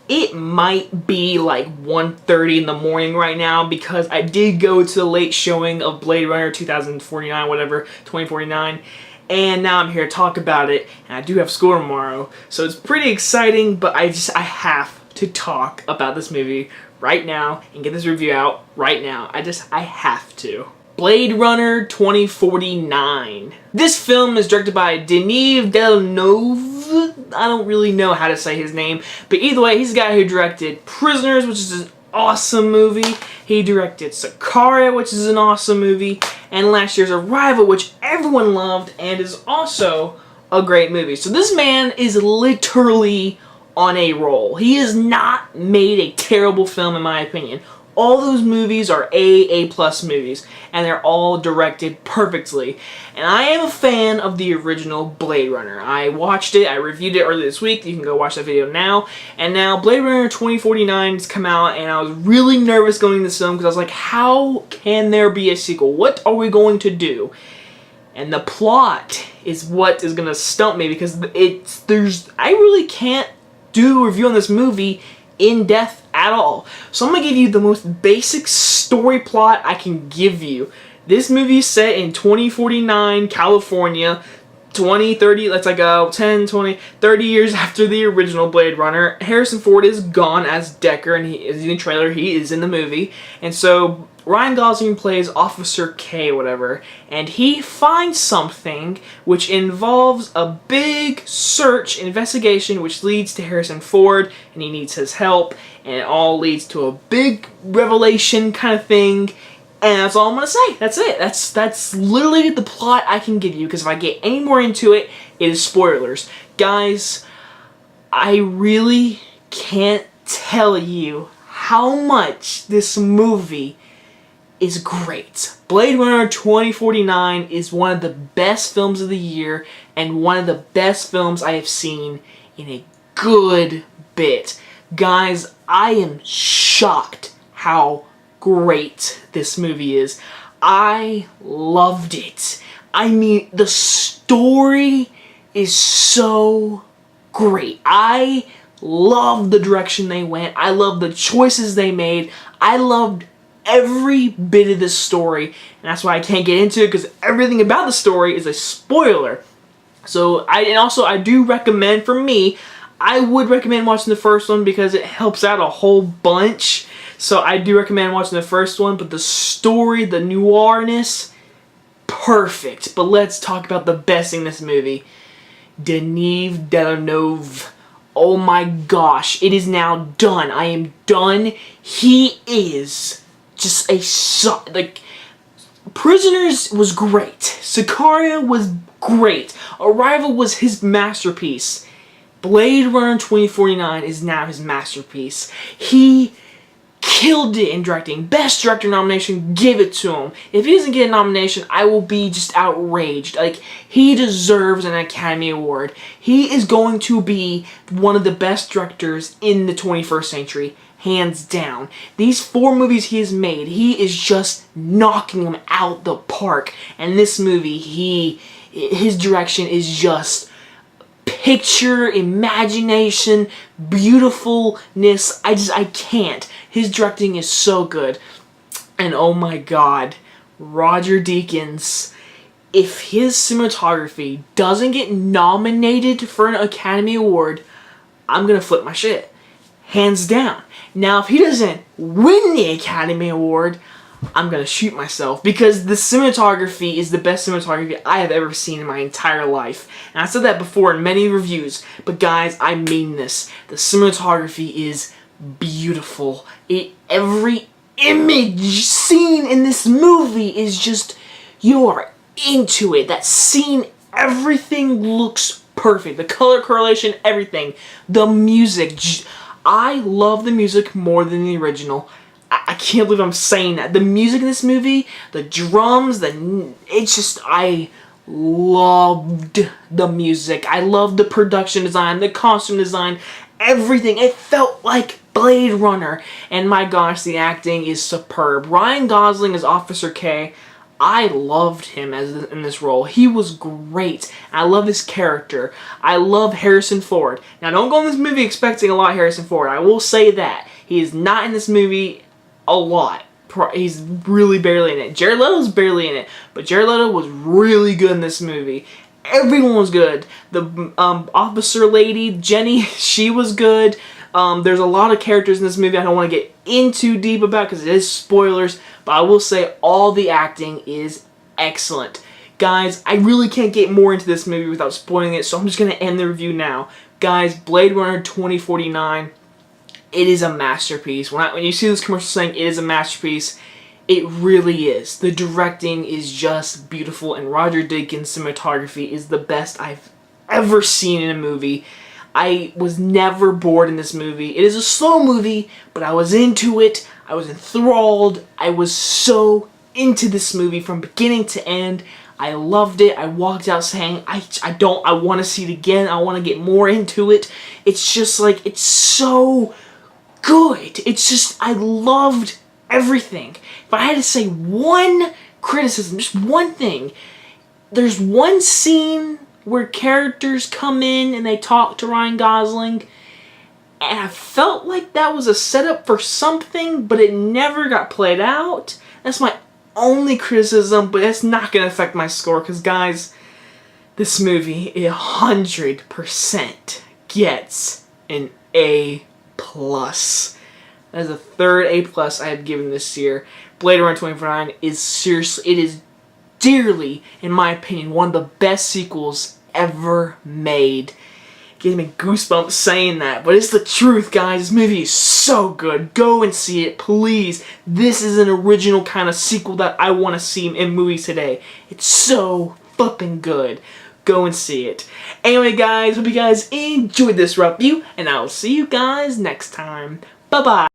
It might be like 1:30 in the morning right now because I did go to the late showing of Blade Runner 2049, whatever, 2049, and now I'm here to talk about it, and I do have school tomorrow, so it's pretty exciting, but I have to talk about this movie right now and get this review out right now. I have to. Blade Runner 2049. This film is directed by Denis Villeneuve. I don't really know how to say his name, but either way, he's the guy who directed Prisoners, which is an awesome movie. He directed Sicario, which is an awesome movie, and last year's Arrival, which everyone loved and is also a great movie. So this man is literally on a roll. He has not made a terrible film, in my opinion. All those movies are A+ movies, and they're all directed perfectly. And I am a fan of the original Blade Runner. I watched it, I reviewed it earlier this week. You can go watch that video now. And now Blade Runner 2049 has come out, and I was really nervous going to this film because I was like, how can there be a sequel? What are we going to do? And the plot is what is going to stump me because I really can't do a review on this movie in depth at all. So I'm going to give you the most basic story plot I can give you. This movie is set in 2049 California, 20, 30, let's like 10, 20, 30 years after the original Blade Runner. Harrison Ford is gone as Decker, and he is in the trailer, he is in the movie. And so Ryan Gosling plays Officer K, whatever, and he finds something which involves a big search investigation which leads to Harrison Ford, and he needs his help, and it all leads to a big revelation kind of thing, and that's all I'm gonna say. That's it. That's literally the plot I can give you, because if I get any more into it, it is spoilers. Guys, I really can't tell you how much this movie is great. Blade Runner 2049 is one of the best films of the year and one of the best films I have seen in a good bit. Guys, I am shocked how great this movie is. I loved it. I mean, the story is so great. I love the direction they went. I love the choices they made. I loved every bit of this story, and that's why I can't get into it, because everything about the story is a spoiler. So I do recommend, for me, I would recommend watching the first one because it helps out a whole bunch. So I do recommend watching the first one, but the story, the noirness, perfect. But let's talk about the best thing in this movie. Denis Villeneuve. Oh my gosh, it is now done. I am done. He is just like, Prisoners was great. Sicario was great. Arrival was his masterpiece. Blade Runner 2049 is now his masterpiece. He killed it in directing. Best director nomination, give it to him. If he doesn't get a nomination, I will be just outraged. Like, he deserves an Academy Award. He is going to be one of the best directors in the 21st century. Hands down. These 4 movies he has made, he is just knocking them out the park. And this movie, his direction is just picture, imagination, beautifulness. I can't. His directing is so good. And oh my god, Roger Deakins, if his cinematography doesn't get nominated for an Academy Award, I'm gonna flip my shit. Hands down. Now, if he doesn't win the Academy Award, I'm gonna shoot myself, because the cinematography is the best cinematography I have ever seen in my entire life. And I said that before in many reviews, but guys, I mean this. The cinematography is beautiful. Every image seen in this movie is just, you are into it. That scene, everything looks perfect. The color correlation, everything. The music, I love the music more than the original. I can't believe I'm saying that. The music in this movie, the drums, I loved the music. I loved the production design, the costume design, everything. It felt like Blade Runner. And my gosh, the acting is superb. Ryan Gosling as Officer K. I loved him in this role. He was great. I love his character. I love Harrison Ford. Now, don't go in this movie expecting a lot of Harrison Ford. I will say that. He is not in this movie a lot. He's really barely in it. Jared Leto's barely in it, but Jared Leto was really good in this movie. Everyone was good. The officer lady, Jenny, she was good. There's a lot of characters in this movie I don't want to get in too deep about because it is spoilers, but I will say all the acting is excellent. Guys, I really can't get more into this movie without spoiling it, so I'm just going to end the review now. Guys, Blade Runner 2049, it is a masterpiece. When you see this commercial saying it is a masterpiece, it really is. The directing is just beautiful, and Roger Deakins' cinematography is the best I've ever seen in a movie. I was never bored in this movie. It is a slow movie, but I was into it. I was enthralled. I was so into this movie from beginning to end. I loved it. I walked out saying, I want to see it again. I want to get more into it. It's just like, it's so good. It's just, I loved everything. If I had to say one criticism, just one thing, there's one scene where characters come in and they talk to Ryan Gosling, and I felt like that was a setup for something, but it never got played out. That's my only criticism, but it's not going to affect my score, because guys, this movie 100% gets an A+. That is the third A+ I have given this year. Blade Runner 2049 is seriously, it is dearly, in my opinion, one of the best sequels ever made. Gives me goosebumps saying that, but it's the truth, guys. This movie is so good. Go and see it, please. This is an original kind of sequel that I want to see in movies today. It's so flipping good. Go and see it. Anyway, guys, hope you guys enjoyed this review, and I will see you guys next time. Bye-bye.